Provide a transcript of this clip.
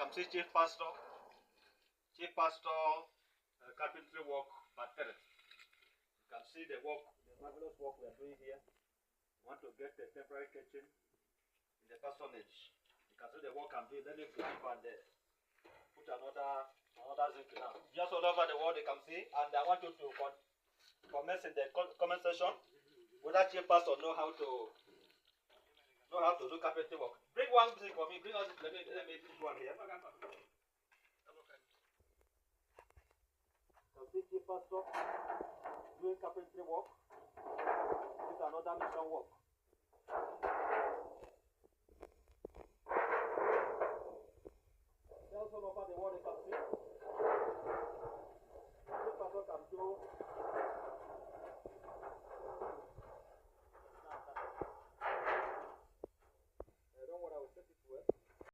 can see chief pastor carpentry work material. You can see the work, the marvelous work we are doing here. We want to get a temporary kitchen in the parsonage. You can see the work I'm doing. Let me go deep and put another zinc now. Just all over the world you can see, and I want you to comment in the comment section whether chief pastor know how to do carpentry work. Bring one zinc for me. Bring us. Let me put one here. Chief pastor doing carpentry work. This is another mission work.